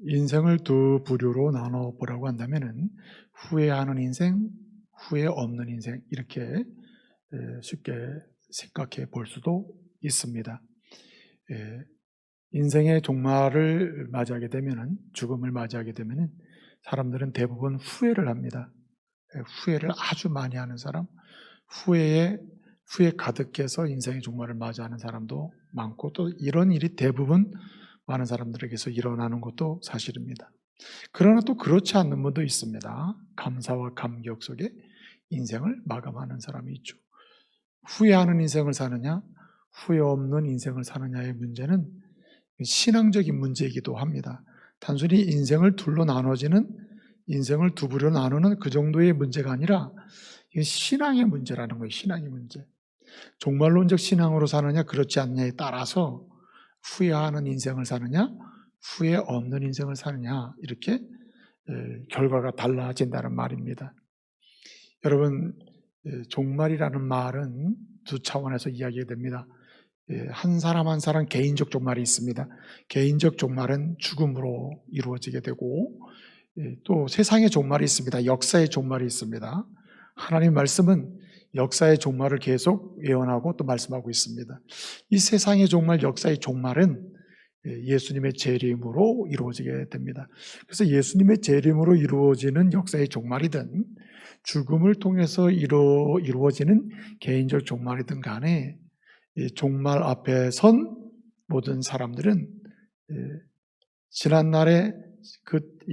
인생을 두 부류로 나눠보라고 한다면은 후회하는 인생, 후회 없는 인생, 이렇게 쉽게 생각해 볼 수도 있습니다. 인생의 종말을 맞이하게 되면은, 죽음을 맞이하게 되면은 사람들은 대부분 후회를 합니다. 후회를 아주 많이 하는 사람, 후회 가득해서 인생의 종말을 맞이하는 사람도 많고, 또 이런 일이 대부분 많은 사람들에게서 일어나는 것도 사실입니다. 그러나 또 그렇지 않는 분도 있습니다. 감사와 감격 속에 인생을 마감하는 사람이 있죠. 후회하는 인생을 사느냐, 후회 없는 인생을 사느냐의 문제는 신앙적인 문제이기도 합니다. 단순히 인생을 둘로 나눠지는, 인생을 두 부류로 나누는 그 정도의 문제가 아니라 이게 신앙의 문제라는 거예요. 신앙의 문제. 종말론적 신앙으로 사느냐 그렇지 않느냐에 따라서 후회하는 인생을 사느냐 후회 없는 인생을 사느냐, 이렇게 결과가 달라진다는 말입니다. 여러분, 종말이라는 말은 두 차원에서 이야기가 됩니다. 한 사람 한 사람 개인적 종말이 있습니다. 개인적 종말은 죽음으로 이루어지게 되고, 또 세상의 종말이 있습니다. 역사의 종말이 있습니다. 하나님 말씀은 역사의 종말을 계속 예언하고 또 말씀하고 있습니다. 이 세상의 종말, 역사의 종말은 예수님의 재림으로 이루어지게 됩니다. 그래서 예수님의 재림으로 이루어지는 역사의 종말이든 죽음을 통해서 이루어지는 개인적 종말이든 간에 종말 앞에 선 모든 사람들은 지난날에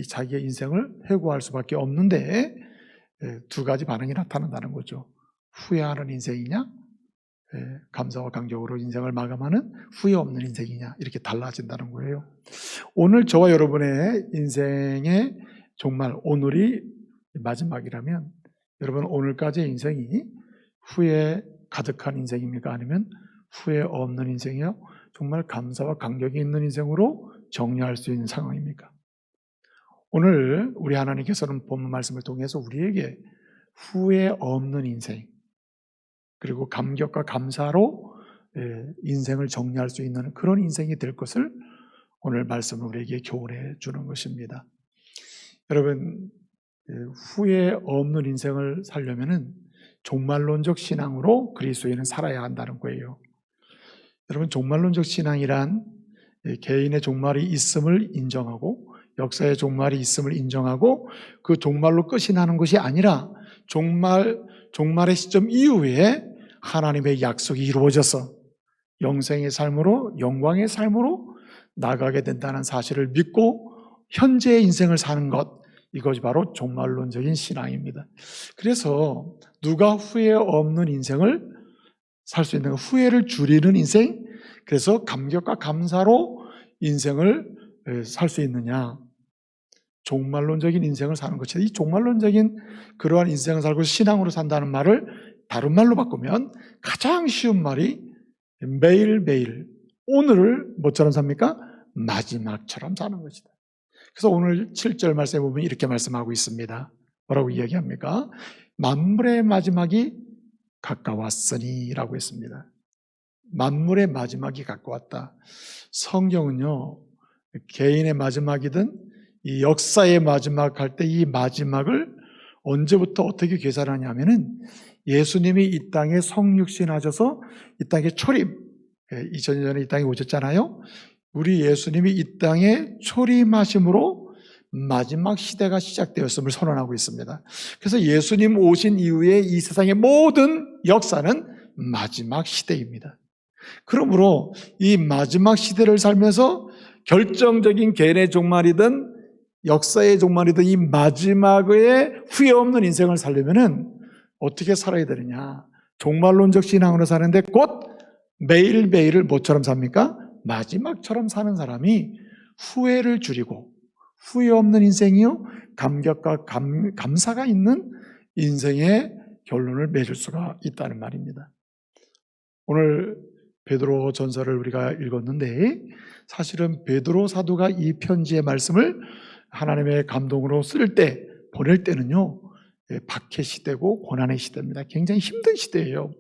자기의 인생을 회고할 수밖에 없는데 두 가지 반응이 나타난다는 거죠. 후회하는 인생이냐, 감사와 감격으로 인생을 마감하는 후회 없는 인생이냐, 이렇게 달라진다는 거예요. 오늘 저와 여러분의 인생의 종말, 오늘이 마지막이라면 여러분 오늘까지의 인생이 후회 가득한 인생입니까? 아니면 후회 없는 인생이요? 정말 감사와 감격이 있는 인생으로 정리할 수 있는 상황입니까? 오늘 우리 하나님께서는 본문 말씀을 통해서 우리에게 후회 없는 인생, 그리고 감격과 감사로 인생을 정리할 수 있는 그런 인생이 될 것을 오늘 말씀을 우리에게 교훈해 주는 것입니다. 여러분, 후회 없는 인생을 살려면은 종말론적 신앙으로 그리스도인은 살아야 한다는 거예요. 여러분, 종말론적 신앙이란 개인의 종말이 있음을 인정하고 역사의 종말이 있음을 인정하고 그 종말로 끝이 나는 것이 아니라 종말의 시점 이후에 하나님의 약속이 이루어져서 영생의 삶으로, 영광의 삶으로 나가게 된다는 사실을 믿고 현재의 인생을 사는 것, 이것이 바로 종말론적인 신앙입니다. 그래서 누가 후회 없는 인생을 살 수 있는, 후회를 줄이는 인생, 그래서 감격과 감사로 인생을 살 수 있느냐, 종말론적인 인생을 사는 것이다. 이 종말론적인 그러한 인생을 살고 신앙으로 산다는 말을 다른 말로 바꾸면 가장 쉬운 말이 매일매일 오늘을 뭐처럼 삽니까? 마지막처럼 사는 것이다. 그래서 오늘 7절 말씀에 보면 이렇게 말씀하고 있습니다. 뭐라고 이야기합니까? 만물의 마지막이 가까웠으니 라고 했습니다. 만물의 마지막이 가까웠다. 성경은요, 개인의 마지막이든 이 역사의 마지막 할 때 이 마지막을 언제부터 어떻게 계산하냐면은 예수님이 이 땅에 성육신하셔서 이 땅에 초림, 2000년 전에 이 땅에 오셨잖아요. 우리 예수님이 이 땅에 초림하심으로 마지막 시대가 시작되었음을 선언하고 있습니다. 그래서 예수님 오신 이후에 이 세상의 모든 역사는 마지막 시대입니다. 그러므로 이 마지막 시대를 살면서 결정적인 개인의 종말이든 역사의 종말이든 이 마지막에 후회 없는 인생을 살려면은 어떻게 살아야 되느냐? 종말론적 신앙으로 사는데 곧 매일매일을 뭐처럼 삽니까? 마지막처럼 사는 사람이 후회를 줄이고 후회 없는 인생이요, 감격과 감사가 있는 인생의 결론을 맺을 수가 있다는 말입니다. 오늘 베드로 전서를 우리가 읽었는데 사실은 베드로 사도가 이 편지의 말씀을 하나님의 감동으로 쓸 때, 보낼 때는요, 박해 시대고 고난의 시대입니다. 굉장히 힘든 시대예요.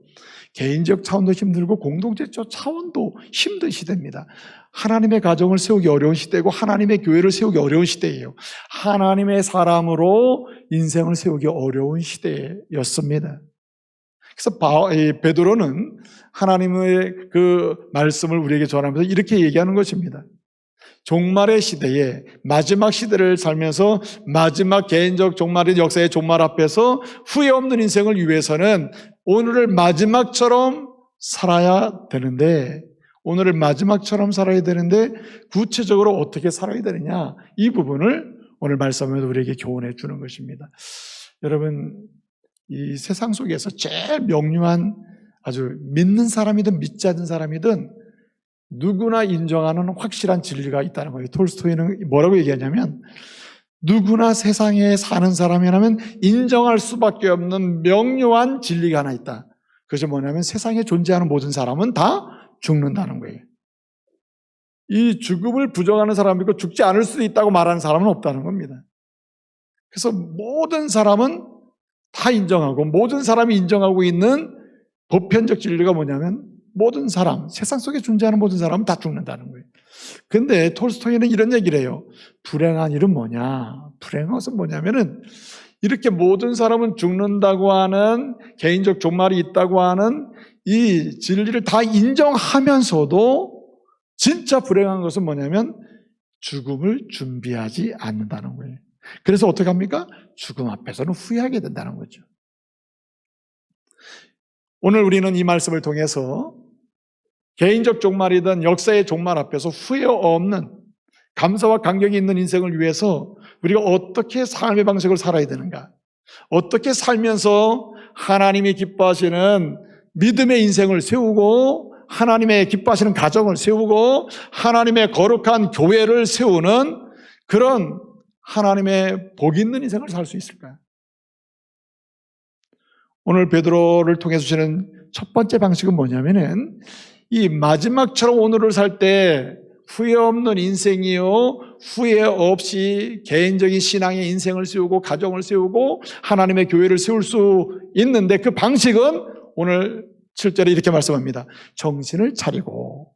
개인적 차원도 힘들고 공동체적 차원도 힘든 시대입니다. 하나님의 가정을 세우기 어려운 시대고 하나님의 교회를 세우기 어려운 시대예요. 하나님의 사람으로 인생을 세우기 어려운 시대였습니다. 그래서 베드로는 하나님의 그 말씀을 우리에게 전하면서 이렇게 얘기하는 것입니다. 종말의 시대에 마지막 시대를 살면서 마지막 개인적 종말의 역사의 종말 앞에서 후회 없는 인생을 위해서는 오늘을 마지막처럼 살아야 되는데, 오늘을 마지막처럼 살아야 되는데 구체적으로 어떻게 살아야 되느냐, 이 부분을 오늘 말씀에서 우리에게 교훈해 주는 것입니다. 여러분, 이 세상 속에서 제일 명료한, 아주 믿는 사람이든 믿지 않는 사람이든 누구나 인정하는 확실한 진리가 있다는 거예요. 톨스토이는 뭐라고 얘기하냐면, 누구나 세상에 사는 사람이라면 인정할 수밖에 없는 명료한 진리가 하나 있다. 그것이 뭐냐면 세상에 존재하는 모든 사람은 다 죽는다는 거예요. 이 죽음을 부정하는 사람이고 죽지 않을 수도 있다고 말하는 사람은 없다는 겁니다. 그래서 모든 사람은 다 인정하고, 모든 사람이 인정하고 있는 보편적 진리가 뭐냐면 모든 사람, 세상 속에 존재하는 모든 사람은 다 죽는다는 거예요. 근데 톨스토이는 이런 얘기를 해요. 불행한 일은 뭐냐? 불행한 것은 뭐냐면은 이렇게 모든 사람은 죽는다고 하는, 개인적 종말이 있다고 하는 이 진리를 다 인정하면서도 진짜 불행한 것은 뭐냐면 죽음을 준비하지 않는다는 거예요. 그래서 어떻게 합니까? 죽음 앞에서는 후회하게 된다는 거죠. 오늘 우리는 이 말씀을 통해서 개인적 종말이든 역사의 종말 앞에서 후회 없는 감사와 감격이 있는 인생을 위해서 우리가 어떻게 삶의 방식을 살아야 되는가, 어떻게 살면서 하나님이 기뻐하시는 믿음의 인생을 세우고 하나님의 기뻐하시는 가정을 세우고 하나님의 거룩한 교회를 세우는 그런 하나님의 복 있는 인생을 살 수 있을까요? 오늘 베드로를 통해서 주시는 첫 번째 방식은 뭐냐면은 이 마지막처럼 오늘을 살 때 후회 없는 인생이요, 후회 없이 개인적인 신앙의 인생을 세우고 가정을 세우고 하나님의 교회를 세울 수 있는데, 그 방식은 오늘 7절에 이렇게 말씀합니다. 정신을 차리고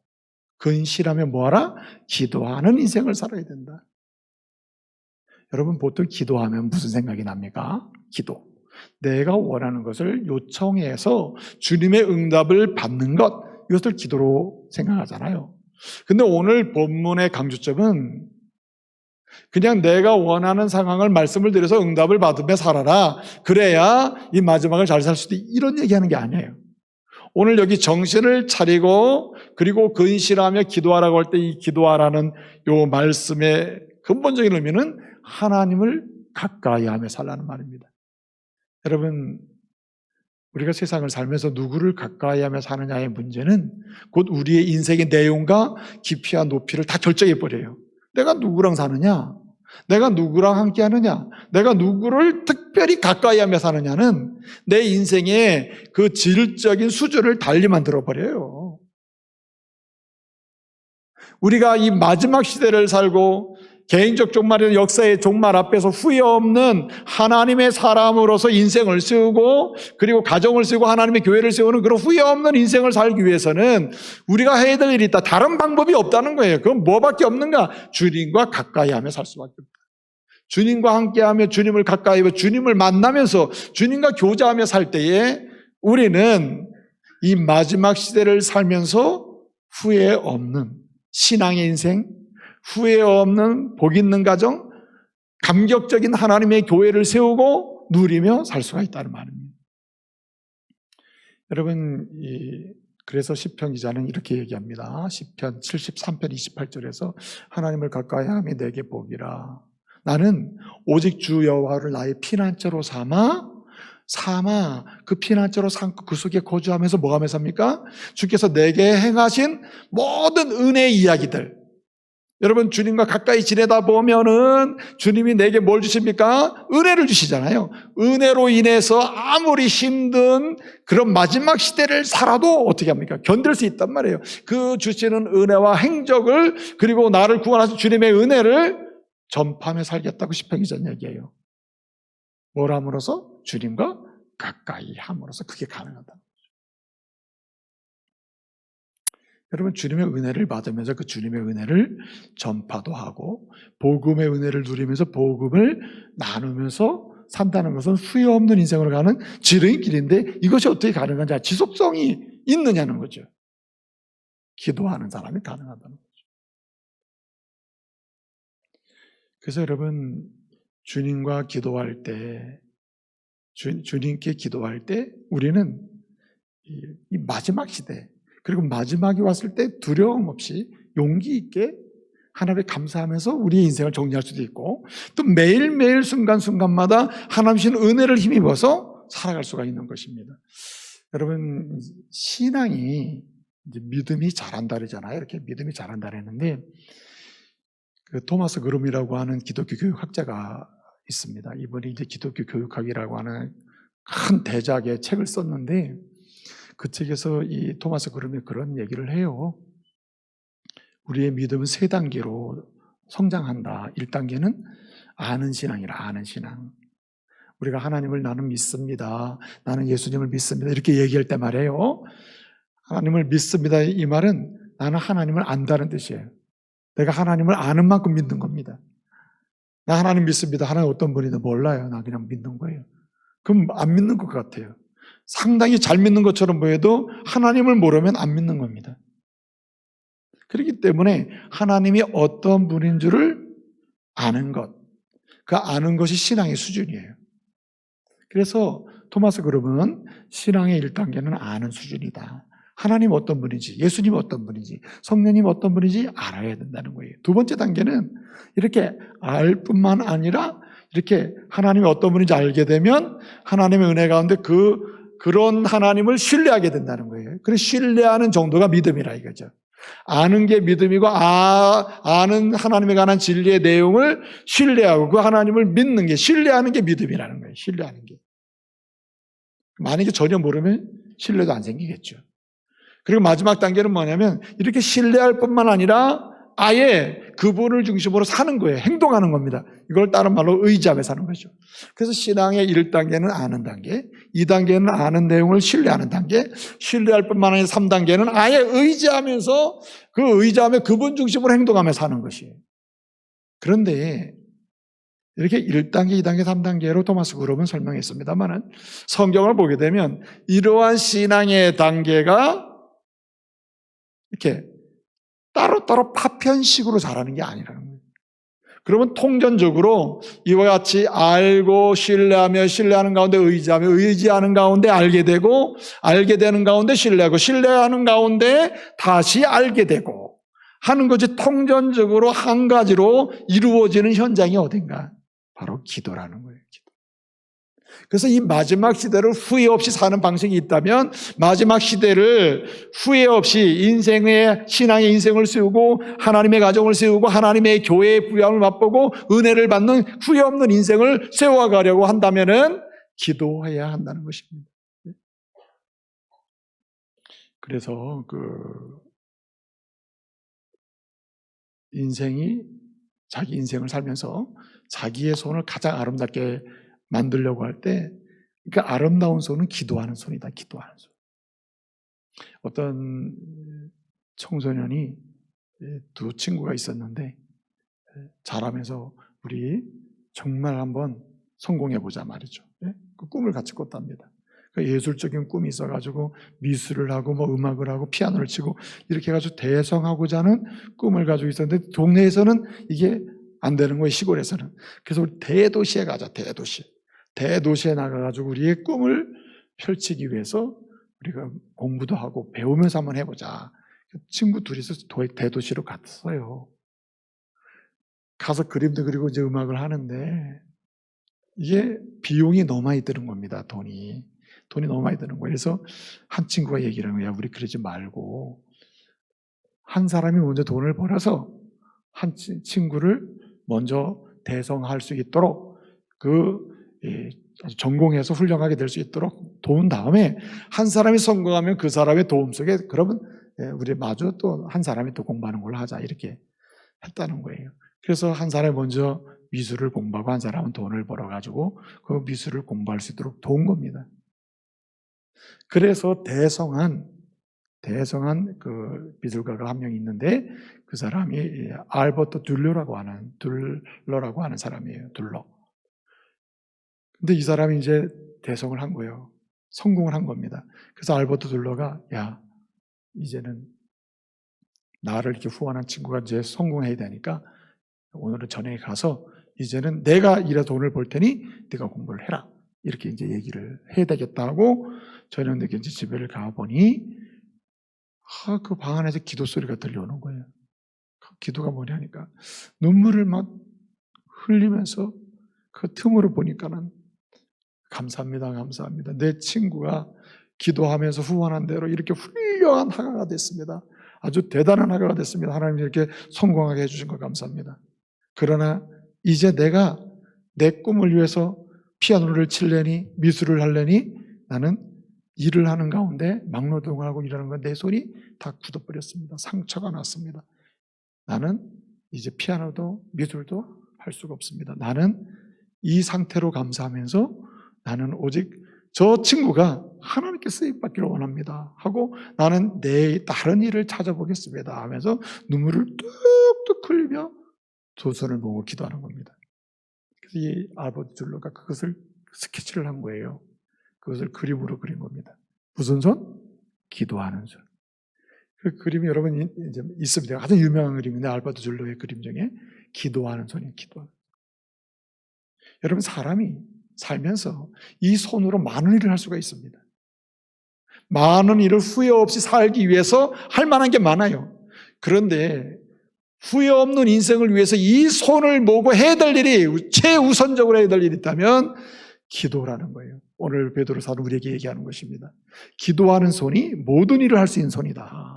근실하며 뭐하라? 기도하는 인생을 살아야 된다. 여러분, 보통 기도하면 무슨 생각이 납니까? 기도. 내가 원하는 것을 요청해서 주님의 응답을 받는 것, 이것을 기도로 생각하잖아요. 근데 오늘 본문의 강조점은 그냥 내가 원하는 상황을 말씀을 드려서 응답을 받으며 살아라, 그래야 이 마지막을 잘 살 수도 있다, 이런 얘기하는 게 아니에요. 오늘 여기 정신을 차리고 그리고 근실하며 기도하라고 할 때 이 기도하라는 요 말씀의 근본적인 의미는 하나님을 가까이 하며 살라는 말입니다. 여러분, 우리가 세상을 살면서 누구를 가까이 하며 사느냐의 문제는 곧 우리의 인생의 내용과 깊이와 높이를 다 결정해 버려요. 내가 누구랑 사느냐, 내가 누구랑 함께 하느냐, 내가 누구를 특별히 가까이 하며 사느냐는 내 인생의 그 질적인 수준을 달리 만들어 버려요. 우리가 이 마지막 시대를 살고 개인적 종말이나 역사의 종말 앞에서 후회 없는 하나님의 사람으로서 인생을 세우고 그리고 가정을 세우고 하나님의 교회를 세우는 그런 후회 없는 인생을 살기 위해서는 우리가 해야 될 일이 있다. 다른 방법이 없다는 거예요. 그럼 뭐밖에 없는가? 주님과 가까이 하며 살 수밖에 없다. 주님과 함께하며 주님을 가까이 하며 주님을 만나면서 주님과 교제하며 살 때에 우리는 이 마지막 시대를 살면서 후회 없는 신앙의 인생, 후회 없는 복 있는 가정, 감격적인 하나님의 교회를 세우고 누리며 살 수가 있다는 말입니다. 여러분, 그래서 시편 기자는 이렇게 얘기합니다. 시편 73편 28절에서 하나님을 가까이 함이 내게 복이라. 나는 오직 주 여호와를 나의 피난처로 삼아 그 피난처로 삼고 그 속에 거주하면서 뭐 하면서 삽니까? 주께서 내게 행하신 모든 은혜의 이야기들, 여러분, 주님과 가까이 지내다 보면은 주님이 내게 뭘 주십니까? 은혜를 주시잖아요. 은혜로 인해서 아무리 힘든 그런 마지막 시대를 살아도 어떻게 합니까? 견딜 수 있단 말이에요. 그 주시는 은혜와 행적을, 그리고 나를 구원하신 주님의 은혜를 전파하며 살겠다고 시편 기자는 얘기해요. 뭘 함으로써? 주님과 가까이 함으로써 그게 가능하다. 여러분, 주님의 은혜를 받으면서 그 주님의 은혜를 전파도 하고 복음의 은혜를 누리면서 복음을 나누면서 산다는 것은 후회 없는 인생으로 가는 지름길인데, 이것이 어떻게 가능한지, 지속성이 있느냐는 거죠. 기도하는 사람이 가능하다는 거죠. 그래서 여러분, 주님과 기도할 때, 주님께 기도할 때 우리는 이 마지막 시대, 그리고 마지막이 왔을 때 두려움 없이 용기 있게 하나님께 감사하면서 우리의 인생을 정리할 수도 있고, 또 매일매일 순간순간마다 하나님 주신 은혜를 힘입어서 살아갈 수가 있는 것입니다. 여러분, 신앙이 이제 믿음이 자란다 그러잖아요. 이렇게 믿음이 자란다 그랬는데, 그 토마스 그룸이라고 하는 기독교 교육학자가 있습니다. 이분이 이제 기독교 교육학이라고 하는 큰 대작의 책을 썼는데, 그 책에서 이 토마스 그룸이 그런 얘기를 해요. 우리의 믿음은 3단계로 성장한다. 1단계는 아는 신앙이라, 아는 신앙. 우리가 하나님을 나는 믿습니다, 나는 예수님을 믿습니다, 이렇게 얘기할 때 말이에요. 하나님을 믿습니다, 이 말은 나는 하나님을 안다는 뜻이에요. 내가 하나님을 아는 만큼 믿는 겁니다. 나 하나님 믿습니다, 하나님 어떤 분인지 몰라요, 나 그냥 믿는 거예요. 그럼 안 믿는 것 같아요. 상당히 잘 믿는 것처럼 보여도 하나님을 모르면 안 믿는 겁니다. 그렇기 때문에 하나님이 어떤 분인 줄을 아는 것, 그 아는 것이 신앙의 수준이에요. 그래서 토마스 그룹은 신앙의 1단계는 아는 수준이다. 하나님 어떤 분인지, 예수님 어떤 분인지, 성령님 어떤 분인지 알아야 된다는 거예요. 2번째 단계는 이렇게 알 뿐만 아니라 이렇게 하나님이 어떤 분인지 알게 되면 하나님의 은혜 가운데 그런 하나님을 신뢰하게 된다는 거예요. 그래서 신뢰하는 정도가 믿음이라 이거죠. 아는 게 믿음이고, 아는 하나님에 관한 진리의 내용을 신뢰하고 그 하나님을 믿는 게, 신뢰하는 게 믿음이라는 거예요. 신뢰하는 게. 만약에 전혀 모르면 신뢰도 안 생기겠죠. 그리고 마지막 단계는 뭐냐면 이렇게 신뢰할 뿐만 아니라 아예 그분을 중심으로 사는 거예요. 행동하는 겁니다. 이걸 다른 말로 의지하며 사는 거죠. 그래서 신앙의 1단계는 아는 단계, 2단계는 아는 내용을 신뢰하는 단계, 신뢰할 뿐만 아니라 3단계는 아예 의지하면서 의지하며 그분 중심으로 행동하며 사는 것이에요. 그런데 이렇게 1단계, 2단계, 3단계로 토마스 그룹은 설명했습니다만, 성경을 보게 되면 이러한 신앙의 단계가 이렇게 따로따로 파편식으로 자라는 게 아니라는 거예요. 그러면 통전적으로 이와 같이 알고 신뢰하며, 신뢰하는 가운데 의지하며, 의지하는 가운데 알게 되고, 알게 되는 가운데 신뢰하고, 신뢰하는 가운데 다시 알게 되고 하는 것이 통전적으로 한 가지로 이루어지는 현장이 어딘가? 바로 기도라는 거예요. 기도. 그래서 이 마지막 시대를 후회 없이 사는 방식이 있다면, 마지막 시대를 후회 없이 신앙의 인생을 세우고 하나님의 가정을 세우고 하나님의 교회의 부양을 맛보고 은혜를 받는 후회 없는 인생을 세워가려고 한다면은 기도해야 한다는 것입니다. 그래서 자기 인생을 살면서 자기의 손을 가장 아름답게 만들려고 할 때, 그 아름다운 손은 기도하는 손이다. 기도하는 손. 어떤 청소년이 2 친구가 있었는데 자라면서 우리 정말 한번 성공해보자 말이죠. 그 꿈을 같이 꿨답니다. 예술적인 꿈이 있어가지고 미술을 하고 음악을 하고 피아노를 치고 이렇게 해가지고 대성하고자 하는 꿈을 가지고 있었는데, 동네에서는 이게 안 되는 거예요, 시골에서는. 그래서 우리 대도시에 가자, 대도시에 나가가지고 우리의 꿈을 펼치기 위해서 우리가 공부도 하고 배우면서 한번 해보자. 친구 둘이서 대도시로 갔어요. 가서 그림도 그리고 이제 음악을 하는데, 이게 비용이 너무 많이 드는 겁니다. 돈이 너무 많이 드는 거예요. 그래서 한 친구가 얘기를 하는 거예요. 우리 그러지 말고 한 사람이 먼저 돈을 벌어서 한 친구를 먼저 대성할 수 있도록 전공해서 훌륭하게 될 수 있도록 도운 다음에, 한 사람이 성공하면 그 사람의 도움 속에 그러면 우리 마저 또 한 사람이 또 공부하는 걸로 하자, 이렇게 했다는 거예요. 그래서 한 사람이 먼저 미술을 공부하고 한 사람은 돈을 벌어가지고 그 미술을 공부할 수 있도록 도운 겁니다. 그래서 대성한 대성한 그 비술가가 한 명 있는데 그 사람이 알버토 둘러라고 하는 사람이에요. 둘러. 근데 이 사람이 이제 대성을 한 거예요. 성공을 한 겁니다. 그래서 알버토 둘러가 야, 이제는 나를 이렇게 후원한 친구가 이제 성공해야 되니까 오늘은 전에 가서 이제는 내가 이래 돈을 벌 테니 네가 공부를 해라. 이렇게 이제 얘기를 해야 되겠다고 저녁 늦게 이제 집에 가보니 그 방 안에서 기도 소리가 들려오는 거예요. 그 기도가 뭐냐니까 눈물을 막 흘리면서 그 틈으로 보니까는 감사합니다, 감사합니다. 내 친구가 기도하면서 후원한 대로 이렇게 훌륭한 화가가 됐습니다. 아주 대단한 화가가 됐습니다. 하나님이 이렇게 성공하게 해주신 거 감사합니다. 그러나 이제 내가 내 꿈을 위해서 피아노를 칠래니 미술을 할래니 나는 일을 하는 가운데 막노동하고 일하는 건 내 손이 다 굳어버렸습니다. 상처가 났습니다. 나는 이제 피아노도 미술도 할 수가 없습니다. 나는 이 상태로 감사하면서 나는 오직 저 친구가 하나님께 쓰임받기를 원합니다 하고 나는 내 다른 일을 찾아보겠습니다 하면서 눈물을 뚝뚝 흘리며 두 손을 모으고 기도하는 겁니다. 그래서 이 알버토 둘러가 그것을 스케치를 한 거예요. 그것을 그림으로 그린 겁니다. 무슨 손? 기도하는 손. 그 그림이 여러분 이제 있습니다. 가장 유명한 그림인데 알버토 둘러의 그림 중에 기도하는 손이에요. 기도하는. 여러분 사람이 살면서 이 손으로 많은 일을 할 수가 있습니다. 많은 일을 후회 없이 살기 위해서 할 만한 게 많아요. 그런데 후회 없는 인생을 위해서 이 손을 모고 해야 될 일이 최우선적으로 해야 될 일이 있다면 기도라는 거예요. 오늘 베드로 사도 우리에게 얘기하는 것입니다. 기도하는 손이 모든 일을 할 수 있는 손이다.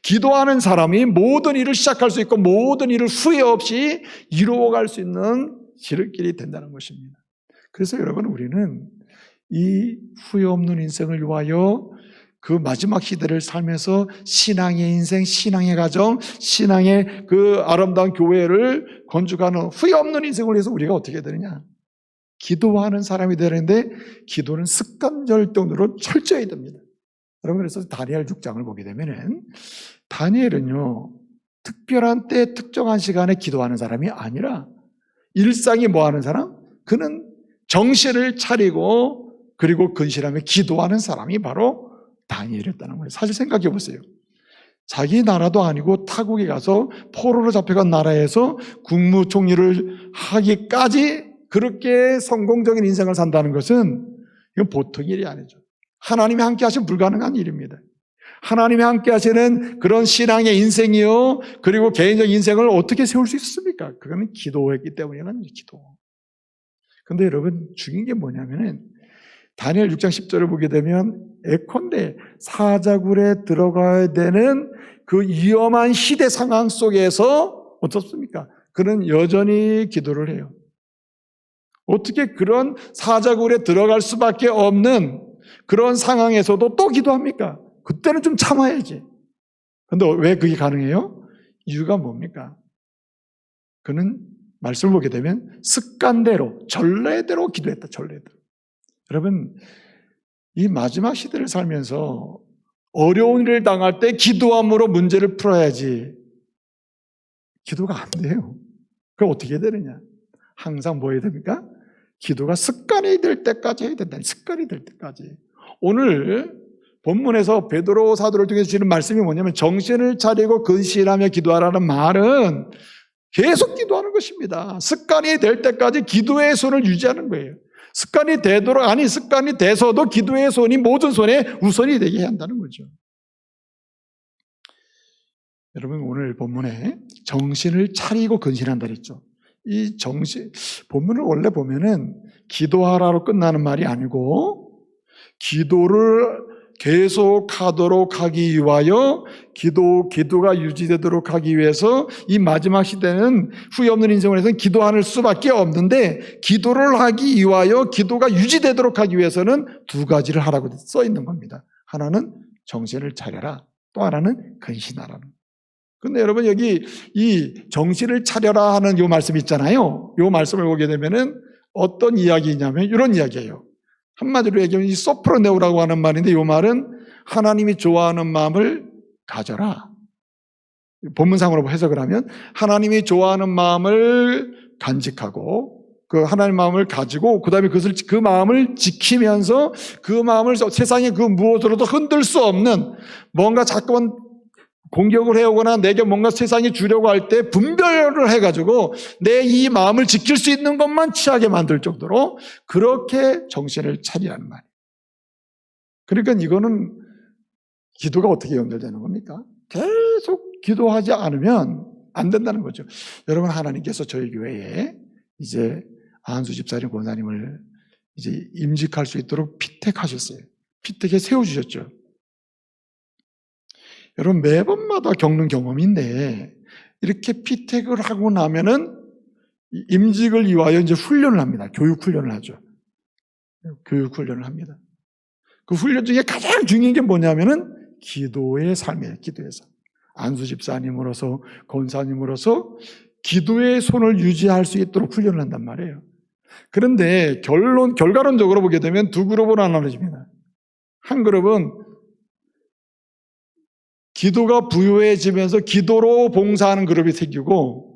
기도하는 사람이 모든 일을 시작할 수 있고 모든 일을 후회 없이 이루어갈 수 있는 지름길이 된다는 것입니다. 그래서 여러분 우리는 이 후회 없는 인생을 위하여 그 마지막 시대를 살면서 신앙의 인생, 신앙의 가정, 신앙의 그 아름다운 교회를 건축하는 후회 없는 인생을 위해서 우리가 어떻게 해야 되느냐? 기도하는 사람이 되는데 기도는 습관절도로 철저해야 됩니다. 여러분 그래서 다니엘 6장을 보게 되면은 다니엘은요 특별한 때 특정한 시간에 기도하는 사람이 아니라 일상이 뭐 하는 사람? 그는 정신을 차리고 그리고 근실하며 기도하는 사람이 바로 다니엘이었다는 거예요. 사실 생각해 보세요. 자기 나라도 아니고 타국에 가서 포로로 잡혀간 나라에서 국무총리를 하기까지 그렇게 성공적인 인생을 산다는 것은 이건 보통 일이 아니죠. 하나님이 함께 하시면 불가능한 일입니다. 하나님이 함께 하시는 그런 신앙의 인생이요 그리고 개인적 인생을 어떻게 세울 수 있습니까? 그거는 기도했기 때문이라는 기도. 근데 여러분 중요한 게 뭐냐면은 다니엘 6장 10절을 보게 되면 예컨대 사자굴에 들어가야 되는 그 위험한 시대 상황 속에서 어떻습니까? 그는 여전히 기도를 해요. 어떻게 그런 사자굴에 들어갈 수밖에 없는 그런 상황에서도 또 기도합니까? 그때는 좀 참아야지. 근데 왜 그게 가능해요? 이유가 뭡니까? 그는 말씀을 보게 되면 습관대로, 전례대로 기도했다, 전례대로. 여러분, 이 마지막 시대를 살면서 어려운 일을 당할 때 기도함으로 문제를 풀어야지. 기도가 안 돼요. 그럼 어떻게 해야 되느냐? 항상 뭐 해야 됩니까? 기도가 습관이 될 때까지 해야 된다. 습관이 될 때까지. 오늘 본문에서 베드로 사도를 통해서 주시는 말씀이 뭐냐면 정신을 차리고 근신하며 기도하라는 말은 계속 기도하는 것입니다. 습관이 될 때까지 기도의 손을 유지하는 거예요. 습관이 되도록, 아니 습관이 돼서도 기도의 손이 모든 손에 우선이 되게 해야 한다는 거죠. 여러분 오늘 본문에 정신을 차리고 근신한다 그랬죠. 이 정신, 본문을 원래 보면은 기도하라로 끝나는 말이 아니고 기도를 계속하도록 하기 위하여 기도가 유지되도록 하기 위해서 이 마지막 시대는 후회 없는 인생을 해서는 기도할 수밖에 없는데 기도를 하기 위하여 기도가 유지되도록 하기 위해서는 두 가지를 하라고 써 있는 겁니다. 하나는 정신을 차려라, 또 하나는 근신하라는. 근데 여러분 여기 이 정신을 차려라 하는 이 말씀 있잖아요. 이 말씀을 보게 되면은 어떤 이야기냐면 이런 이야기예요. 한마디로 얘기하면 이 소프로네오라고 하는 말인데 이 말은 하나님이 좋아하는 마음을 가져라. 본문상으로 해석을 하면 하나님이 좋아하는 마음을 간직하고 그 하나님 마음을 가지고 그 다음에 그 마음을 지키면서 그 마음을 세상의 그 무엇으로도 흔들 수 없는 뭔가 자꾸만 공격을 해오거나 내게 뭔가 세상이 주려고 할 때 분별을 해가지고 내 이 마음을 지킬 수 있는 것만 취하게 만들 정도로 그렇게 정신을 차리라는 말이에요. 그러니까 이거는 기도가 어떻게 연결되는 겁니까? 계속 기도하지 않으면 안 된다는 거죠. 여러분, 하나님께서 저희 교회에 이제 안수 집사님 권사님을 이제 임직할 수 있도록 피택하셨어요. 피택에 세워주셨죠. 여러분, 매번마다 겪는 경험인데 이렇게 피택을 하고 나면은 임직을 위하여 이제 훈련을 합니다. 교육 훈련을 하죠. 교육 훈련을 합니다. 그 훈련 중에 가장 중요한 게 뭐냐면은 기도의 삶이에요. 기도의 삶. 안수 집사님으로서 권사님으로서 기도의 손을 유지할 수 있도록 훈련을 한단 말이에요. 그런데 결과론적으로 보게 되면 두 그룹으로 나눠집니다. 한 그룹은 기도가 부유해지면서 기도로 봉사하는 그룹이 생기고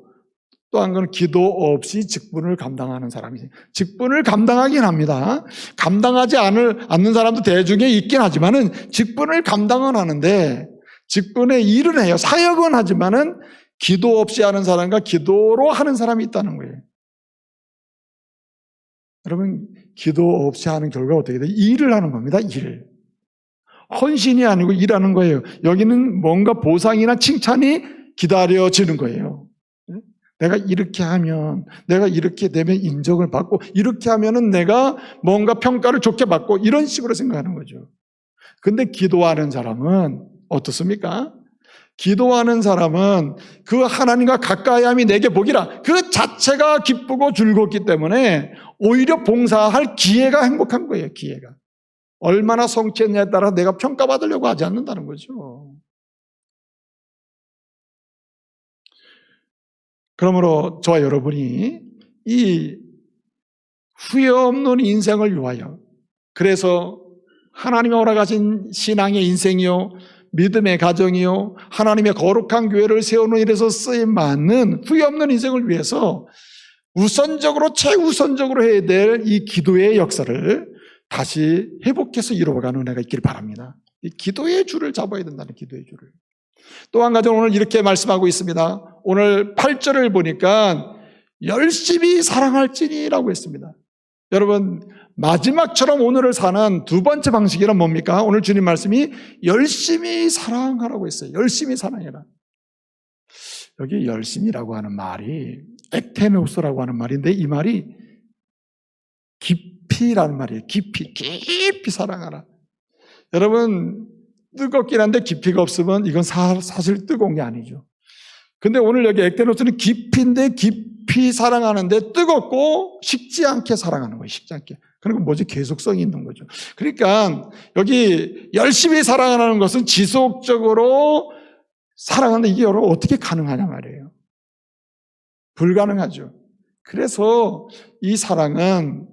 또 한 건 기도 없이 직분을 감당하는 사람이 직분을 감당하긴 합니다. 감당하지 않는 사람도 대중에 있긴 하지만은 직분을 감당은 하는데 직분의 일은 해요. 사역은 하지만은 기도 없이 하는 사람과 기도로 하는 사람이 있다는 거예요. 여러분, 기도 없이 하는 결과가 어떻게 돼요? 일을 하는 겁니다. 일. 헌신이 아니고 일하는 거예요. 여기는 뭔가 보상이나 칭찬이 기다려지는 거예요. 내가 이렇게 하면, 내가 이렇게 되면 인정을 받고, 이렇게 하면은 내가 뭔가 평가를 좋게 받고, 이런 식으로 생각하는 거죠. 근데 기도하는 사람은 어떻습니까? 기도하는 사람은 그 하나님과 가까이함이 내게 복이라 그 자체가 기쁘고 즐겁기 때문에 오히려 봉사할 기회가 행복한 거예요. 기회가 얼마나 성취했냐에 따라 내가 평가받으려고 하지 않는다는 거죠. 그러므로 저와 여러분이 이 후회 없는 인생을 위하여, 그래서 하나님의 허락하신 신앙의 인생이요 믿음의 가정이요 하나님의 거룩한 교회를 세우는 일에서 쓰임받는 후회 없는 인생을 위해서 우선적으로 최우선적으로 해야 될 이 기도의 역사를 다시 회복해서 이루어가는 은혜가 있기를 바랍니다. 이 기도의 줄을 잡아야 된다는, 기도의 줄을. 또 한 가지 오늘 이렇게 말씀하고 있습니다. 오늘 8절을 보니까 열심히 사랑할지니라고 했습니다. 여러분, 마지막처럼 오늘을 사는 두 번째 방식이란 뭡니까? 오늘 주님 말씀이 열심히 사랑하라고 했어요. 열심히 사랑해라. 여기 열심이라고 하는 말이 ekteneus라고 하는 말인데 이 말이 깊이라는 말이에요. 깊이 사랑하라. 여러분, 뜨겁긴 한데 깊이가 없으면 이건 사실 뜨거운 게 아니죠. 근데 오늘 여기 ekteneus는 깊이인데 깊이 사랑하는데 뜨겁고 식지 않게 사랑하는 거예요. 식지 않게. 그러니까 뭐지? 계속성이 있는 거죠. 그러니까 여기 열심히 사랑하는 것은 지속적으로 사랑하는데 이게 여러분 어떻게 가능하냐 말이에요. 불가능하죠. 그래서 이 사랑은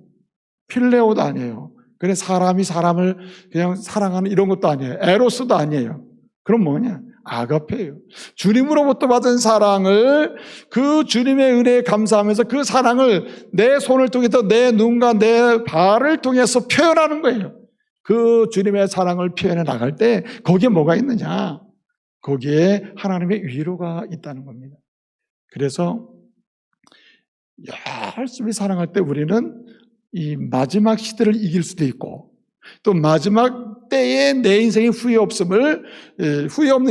필레오도 아니에요. 그래 사람이 사람을 그냥 사랑하는 이런 것도 아니에요. 에로스도 아니에요. 그럼 뭐냐? 아가페예요. 주님으로부터 받은 사랑을 그 주님의 은혜에 감사하면서 그 사랑을 내 손을 통해서 내 눈과 내 발을 통해서 표현하는 거예요. 그 주님의 사랑을 표현해 나갈 때 거기에 뭐가 있느냐? 거기에 하나님의 위로가 있다는 겁니다. 그래서 열심히 사랑할 때 우리는 이 마지막 시대를 이길 수도 있고 또 마지막 때에 내 인생의 후회 없는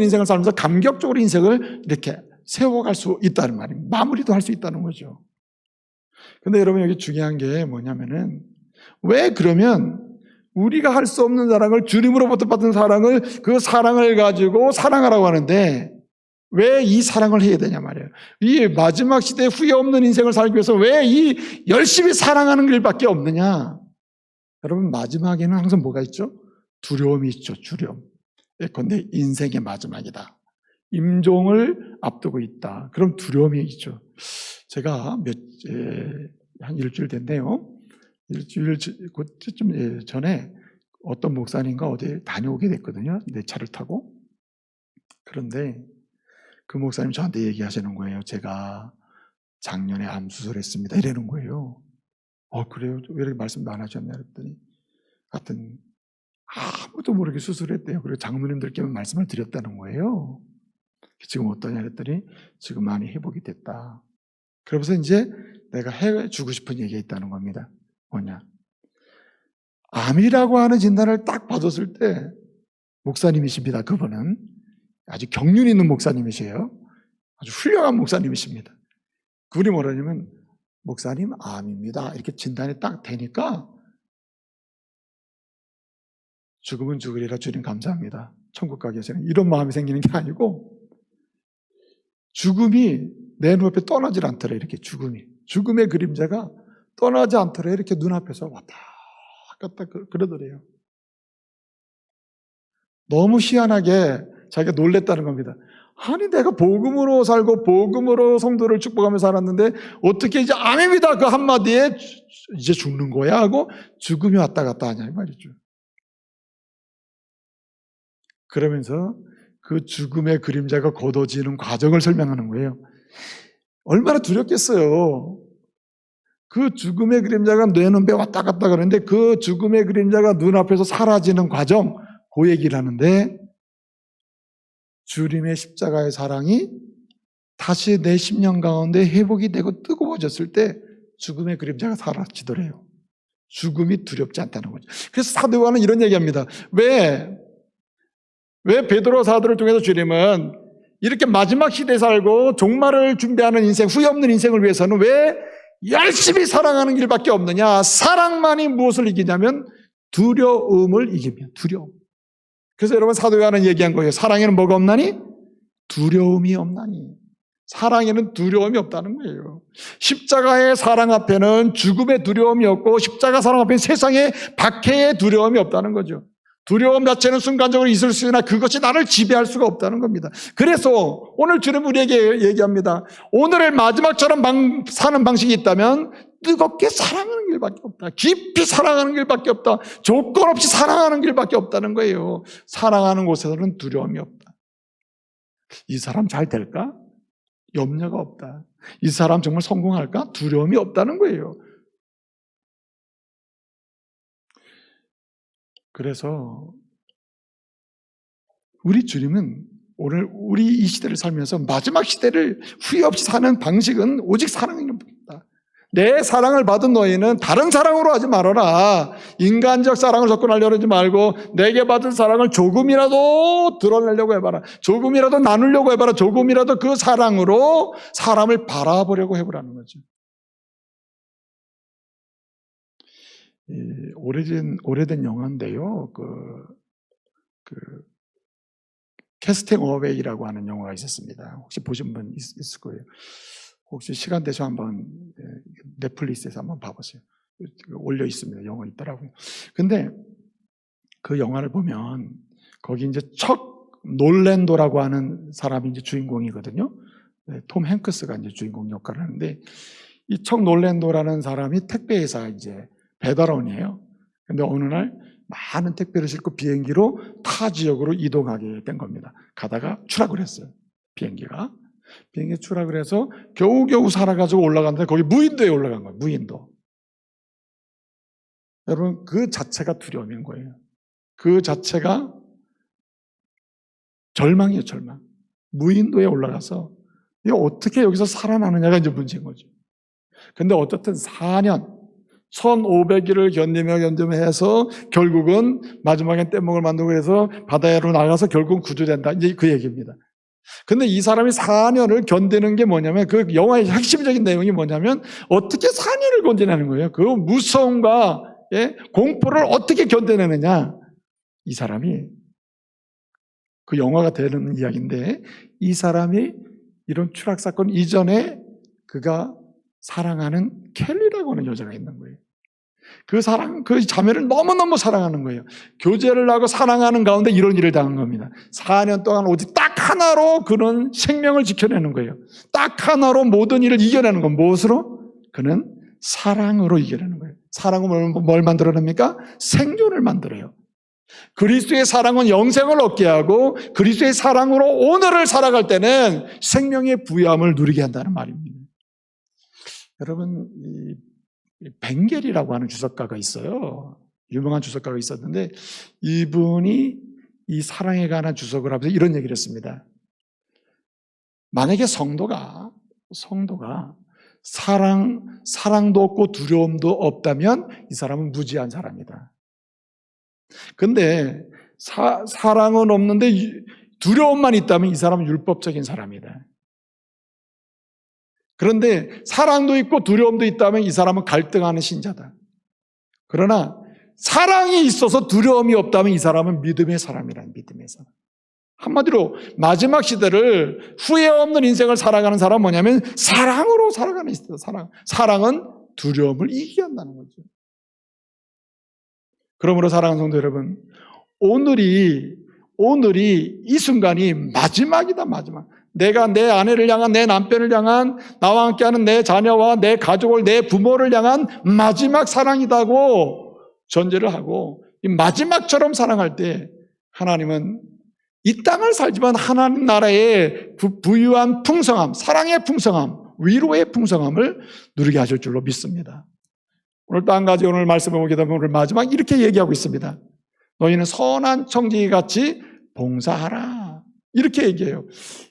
인생을 살면서 감격적으로 인생을 이렇게 세워갈 수 있다는 말입니다. 마무리도 할 수 있다는 거죠. 근데 여러분 여기 중요한 게 뭐냐면은 왜 그러면 우리가 할 수 없는 사랑을 주님으로부터 받은 사랑을 그 사랑을 가지고 사랑하라고 하는데 왜 이 사랑을 해야 되냐 말이에요. 이 마지막 시대에 후회 없는 인생을 살기 위해서 왜 이 열심히 사랑하는 길밖에 없느냐. 여러분 마지막에는 항상 뭐가 있죠? 두려움이 있죠. 두려움. 예컨대 인생의 마지막이다. 임종을 앞두고 있다. 그럼 두려움이 있죠. 제가 한 일주일 됐네요. 일주일쯤 전에 어떤 목사님과 어디 다녀오게 됐거든요. 내 차를 타고. 그런데 그 목사님 저한테 얘기하시는 거예요. 제가 작년에 암 수술했습니다. 이러는 거예요. 그래요? 왜 이렇게 말씀도 안 하셨냐 그랬더니 하여튼 아무도 모르게 수술했대요. 그리고 장모님들께만 말씀을 드렸다는 거예요. 지금 어떠냐 그랬더니 지금 많이 회복이 됐다. 그러면서 이제 내가 해주고 싶은 얘기가 있다는 겁니다. 뭐냐? 암이라고 하는 진단을 딱 받았을 때 목사님이십니다. 그분은 아주 경륜 있는 목사님이세요. 아주 훌륭한 목사님이십니다. 그분이 뭐라냐면 목사님 암입니다. 이렇게 진단이 딱 되니까 죽으면 죽으리라 주님 감사합니다. 천국 가 계시는 이런 마음이 생기는 게 아니고 죽음이 내 눈앞에 떠나질 않더라. 이렇게 죽음의 그림자가 떠나지 않더라. 이렇게 눈앞에서 왔다 갔다 그러더래요. 너무 희한하게 자기가 놀랬다는 겁니다. 아니 내가 복음으로 살고 복음으로 성도를 축복하며 살았는데 어떻게 이제 암입니다 그 한마디에 이제 죽는 거야 하고 죽음이 왔다 갔다 하냐 이 말이죠. 그러면서 그 죽음의 그림자가 걷어지는 과정을 설명하는 거예요. 얼마나 두렵겠어요. 그 죽음의 그림자가 내 눈앞에 왔다 갔다 그러는데 그 죽음의 그림자가 눈앞에서 사라지는 과정 그 얘기를 하는데 주님의 십자가의 사랑이 다시 내 심령 가운데 회복이 되고 뜨거워졌을 때 죽음의 그림자가 사라지더래요. 죽음이 두렵지 않다는 거죠. 그래서 사도 요한은 이런 얘기합니다. 왜 베드로 사도를 통해서 주님은 이렇게 마지막 시대에 살고 종말을 준비하는 인생, 후회 없는 인생을 위해서는 왜 열심히 사랑하는 길밖에 없느냐? 사랑만이 무엇을 이기냐면 두려움을 이기면 두려움. 그래서 여러분 사도 요한은 얘기한 거예요. 사랑에는 뭐가 없나니? 두려움이 없나니. 사랑에는 두려움이 없다는 거예요. 십자가의 사랑 앞에는 죽음의 두려움이 없고 십자가 사랑 앞에는 세상의 박해의 두려움이 없다는 거죠. 두려움 자체는 순간적으로 있을 수 있으나 그것이 나를 지배할 수가 없다는 겁니다. 그래서 오늘 주님 우리에게 얘기합니다. 오늘의 마지막처럼 사는 방식이 있다면 뜨겁게 사랑하는 길밖에 없다. 깊이 사랑하는 길밖에 없다. 조건 없이 사랑하는 길밖에 없다는 거예요. 사랑하는 곳에서는 두려움이 없다. 이 사람 잘 될까? 염려가 없다. 이 사람 정말 성공할까? 두려움이 없다는 거예요. 그래서 우리 주님은 오늘 우리 이 시대를 살면서 마지막 시대를 후회 없이 사는 방식은 오직 사랑인 겁니다. 내 사랑을 받은 너희는 다른 사랑으로 하지 말아라. 인간적 사랑을 접근하려고 하지 말고 내게 받은 사랑을 조금이라도 드러내려고 해봐라. 조금이라도 나누려고 해봐라. 조금이라도 그 사랑으로 사람을 바라보려고 해보라는 거죠. 오래된 영화인데요. 캐스팅 어웨이라고 하는 영화가 있었습니다. 혹시 보신 분 있을 거예요. 혹시 시간 되셔 한번 넷플릭스에서 한번 봐보세요. 올려 있습니다. 영화 있더라고요. 근데 그 영화를 보면 거기 이제 척 놀랜도라고 하는 사람이 이제 주인공이거든요. 톰 행크스가 이제 주인공 역할을 하는데 이 척 놀랜도라는 사람이 택배회사 이제 배달원이에요. 근데 어느 날 많은 택배를 싣고 비행기로 타 지역으로 이동하게 된 겁니다. 가다가 추락을 했어요. 비행기가 추락을 해서 겨우겨우 살아가지고 올라갔는데 거기 무인도에 올라간 거예요. 무인도. 여러분 그 자체가 두려움인 거예요. 그 자체가 절망이에요. 절망. 무인도에 올라가서 이게 어떻게 여기서 살아나느냐가 이제 문제인 거죠. 근데 어쨌든 4년 1500일을 견디며 해서 결국은 마지막엔 뗏목을 만들고 해서 바다로 나가서 결국은 구조된다. 이제 그 얘기입니다. 근데 이 사람이 4년을 견디는 게 뭐냐면 그 영화의 핵심적인 내용이 뭐냐면 어떻게 4년을 견디는 거예요. 그 무서움과 공포를 어떻게 견뎌내느냐. 이 사람이 그 영화가 되는 이야기인데 이 사람이 이런 추락 사건 이전에 그가 사랑하는 켈리라고 하는 여자가 있는 거예요. 그 자매를 너무너무 사랑하는 거예요. 교제를 하고 사랑하는 가운데 이런 일을 당한 겁니다. 4년 동안 오직 딱 하나로 그는 생명을 지켜내는 거예요. 딱 하나로 모든 일을 이겨내는 건 무엇으로? 그는 사랑으로 이겨내는 거예요. 사랑으로 뭘 만들어냅니까? 생존을 만들어요. 그리스도의 사랑은 영생을 얻게 하고 그리스도의 사랑으로 오늘을 살아갈 때는 생명의 부유함을 누리게 한다는 말입니다. 여러분, 이 벵겔이라고 하는 주석가가 있어요. 유명한 주석가가 있었는데 이분이 이 사랑에 관한 주석을 하면서 이런 얘기를 했습니다. 만약에 성도가 사랑도 없고 두려움도 없다면 이 사람은 무지한 사람이다. 근데 사랑은 없는데 두려움만 있다면 이 사람은 율법적인 사람이다. 그런데 사랑도 있고 두려움도 있다면 이 사람은 갈등하는 신자다. 그러나 사랑이 있어서 두려움이 없다면 이 사람은 믿음의 사람이라는 믿음의 사람. 한마디로 마지막 시대를 후회 없는 인생을 살아가는 사람은 뭐냐면 사랑으로 살아가는 시대다. 사랑은 두려움을 이기게 한다는 거죠. 그러므로 사랑하는 성도 여러분, 오늘이 이 순간이 마지막이다. 마지막. 내가 내 아내를 향한, 내 남편을 향한, 나와 함께하는 내 자녀와 내 가족을, 내 부모를 향한 마지막 사랑이다고 전제를 하고 이 마지막처럼 사랑할 때 하나님은 이 땅을 살지만 하나님 나라의 부유한 풍성함, 사랑의 풍성함, 위로의 풍성함을 누리게 하실 줄로 믿습니다. 오늘 또 한 가지 오늘 말씀을 보게 되면 오늘 마지막 이렇게 얘기하고 있습니다. 너희는 선한 청지기같이 봉사하라. 이렇게 얘기해요.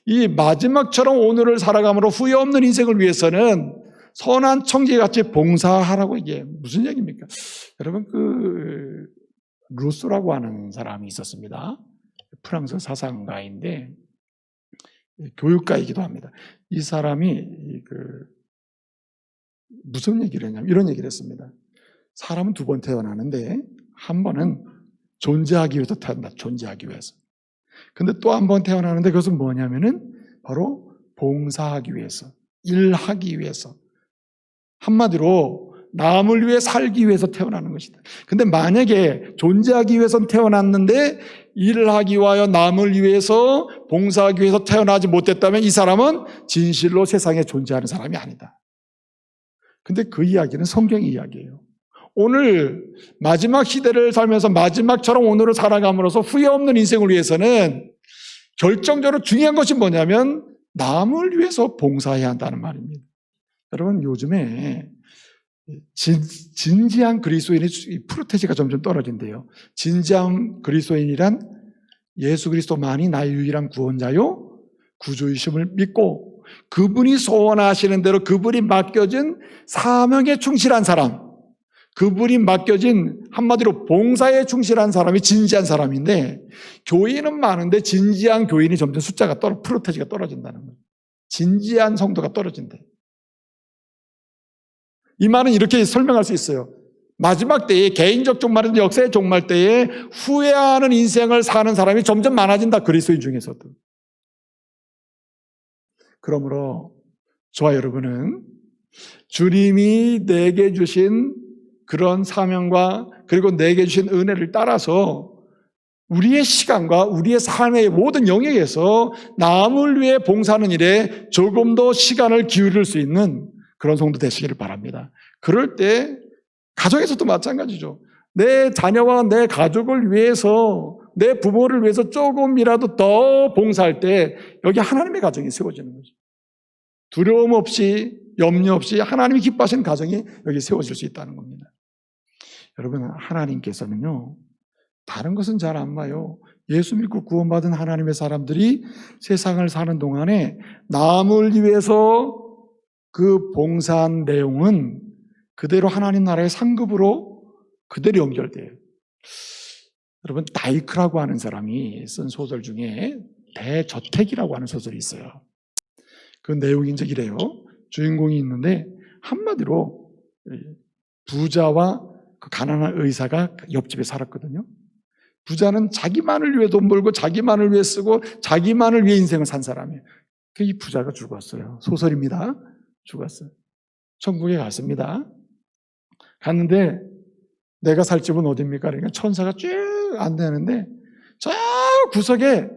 이 마지막처럼 오늘을 살아감으로 후회 없는 인생을 위해서는 선한 청지기같이 봉사하라고 얘기해요. 무슨 얘기입니까? 여러분, 루소라고 하는 사람이 있었습니다. 프랑스 사상가인데 교육가이기도 합니다. 이 사람이 무슨 얘기를 했냐면 이런 얘기를 했습니다. 사람은 두 번 태어나는데 한 번은 존재하기 위해서 태어난다. 존재하기 위해서. 근데 또 한 번 태어나는데 그것은 뭐냐면은 바로 봉사하기 위해서, 일하기 위해서. 한마디로 남을 위해 살기 위해서 태어나는 것이다. 근데 만약에 존재하기 위해서 태어났는데 일을 하기 위하여 남을 위해서 봉사하기 위해서 태어나지 못했다면 이 사람은 진실로 세상에 존재하는 사람이 아니다. 근데 그 이야기는 성경의 이야기예요. 오늘 마지막 시대를 살면서 마지막처럼 오늘을 살아감으로써 후회 없는 인생을 위해서는 결정적으로 중요한 것이 뭐냐면 남을 위해서 봉사해야 한다는 말입니다. 여러분, 요즘에 진지한 그리스도인의 프로테지가 점점 떨어진대요. 진지한 그리스도인이란 예수 그리스도만이 나의 유일한 구원자요 구주이심을 믿고 그분이 소원하시는 대로 그분이 맡겨진 사명에 충실한 사람, 그분이 맡겨진 한마디로 봉사에 충실한 사람이 진지한 사람인데, 교인은 많은데 진지한 교인이 점점 숫자가 프로테지가 떨어진다는 거예요. 진지한 성도가 떨어진대. 이 말은 이렇게 설명할 수 있어요. 마지막 때에, 개인적 종말이든 역사의 종말 때에 후회하는 인생을 사는 사람이 점점 많아진다. 그리스도인 중에서도. 그러므로 저와 여러분은 주님이 내게 주신 그런 사명과 그리고 내게 주신 은혜를 따라서 우리의 시간과 우리의 삶의 모든 영역에서 남을 위해 봉사하는 일에 조금 더 시간을 기울일 수 있는 그런 성도 되시기를 바랍니다. 그럴 때 가정에서도 마찬가지죠. 내 자녀와 내 가족을 위해서, 내 부모를 위해서 조금이라도 더 봉사할 때 여기 하나님의 가정이 세워지는 거죠. 두려움 없이, 염려 없이 하나님이 기뻐하시는 가정이 여기 세워질 수 있다는 겁니다. 여러분, 하나님께서는요, 다른 것은 잘 안 봐요. 예수 믿고 구원받은 하나님의 사람들이 세상을 사는 동안에 남을 위해서 그 봉사한 내용은 그대로 하나님 나라의 상급으로 그대로 연결돼요. 여러분, 다이크라고 하는 사람이 쓴 소설 중에 대저택이라고 하는 소설이 있어요. 그 내용이 이제 이래요. 주인공이 있는데 한마디로 부자와 그 가난한 의사가 옆집에 살았거든요. 부자는 자기만을 위해 돈 벌고 자기만을 위해 쓰고 자기만을 위해 인생을 산 사람이에요. 이 부자가 죽었어요. 소설입니다. 죽었어요. 천국에 갔습니다. 갔는데 내가 살 집은 어디입니까? 그러니까 천사가 쭉 안내하는데 저 구석에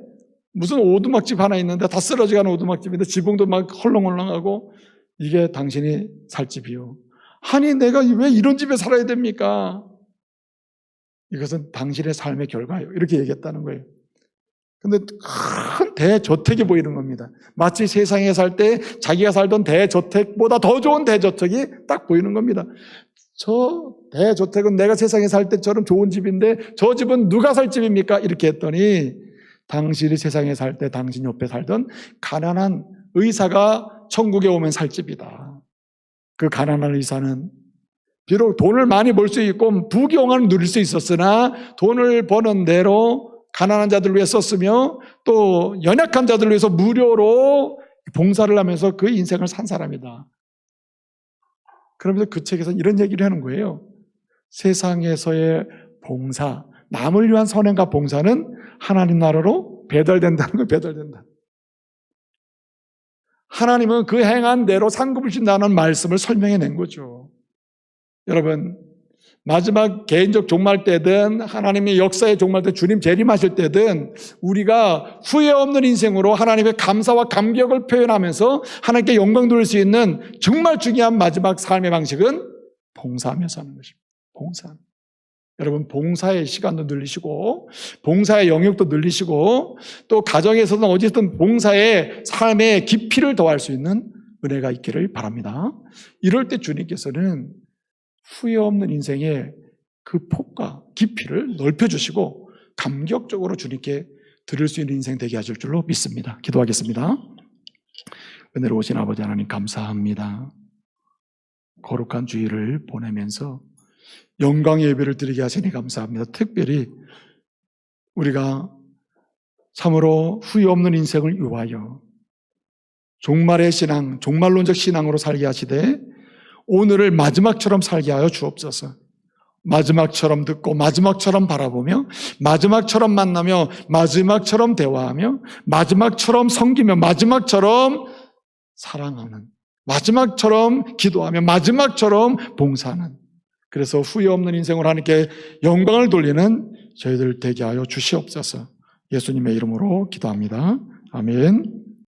무슨 오두막집 하나 있는데 다 쓰러져가는 오두막집인데 지붕도 막 헐렁헐렁하고 이게 당신이 살 집이요. 아니 내가 왜 이런 집에 살아야 됩니까? 이것은 당신의 삶의 결과예요. 이렇게 얘기했다는 거예요. 근데 큰 대저택이 보이는 겁니다. 마치 세상에 살 때 자기가 살던 대저택보다 더 좋은 대저택이 딱 보이는 겁니다. 저 대저택은 내가 세상에 살 때처럼 좋은 집인데 저 집은 누가 살 집입니까? 이렇게 했더니 당신이 세상에 살 때 당신 옆에 살던 가난한 의사가 천국에 오면 살 집이다. 그 가난한 의사는 비록 돈을 많이 벌 수 있고 부귀영화를 누릴 수 있었으나 돈을 버는 대로 가난한 자들을 위해 썼으며 또 연약한 자들을 위해서 무료로 봉사를 하면서 그 인생을 산 사람이다. 그러면서 그 책에서 이런 얘기를 하는 거예요. 세상에서의 봉사, 남을 위한 선행과 봉사는 하나님 나라로 배달된다는 거예요. 배달된다. 하나님은 그 행한 대로 상급을 주신다는 말씀을 설명해 낸 거죠. 여러분, 마지막 개인적 종말 때든 하나님의 역사의 종말 때 주님 재림하실 때든 우리가 후회 없는 인생으로 하나님의 감사와 감격을 표현하면서 하나님께 영광 돌릴 수 있는 정말 중요한 마지막 삶의 방식은 봉사하며 사는 것입니다. 봉사. 여러분, 봉사의 시간도 늘리시고 봉사의 영역도 늘리시고 또 가정에서는 어쨌든 봉사의 삶의 깊이를 더할 수 있는 은혜가 있기를 바랍니다. 이럴 때 주님께서는 후회 없는 인생의 그 폭과 깊이를 넓혀주시고 감격적으로 주님께 드릴 수 있는 인생 되게 하실 줄로 믿습니다. 기도하겠습니다. 은혜로우신 아버지 하나님 감사합니다. 거룩한 주일을 보내면서 영광의 예배를 드리게 하시니 감사합니다. 특별히 우리가 참으로 후회 없는 인생을 위하여 종말의 신앙, 종말론적 신앙으로 살게 하시되 오늘을 마지막처럼 살게 하여 주옵소서. 마지막처럼 듣고 마지막처럼 바라보며 마지막처럼 만나며 마지막처럼 대화하며 마지막처럼 섬기며 마지막처럼 사랑하는 마지막처럼 기도하며 마지막처럼 봉사하는 그래서 후회 없는 인생을 하나님께 영광을 돌리는 저희들 되게 하여 주시옵소서. 예수님의 이름으로 기도합니다. 아멘.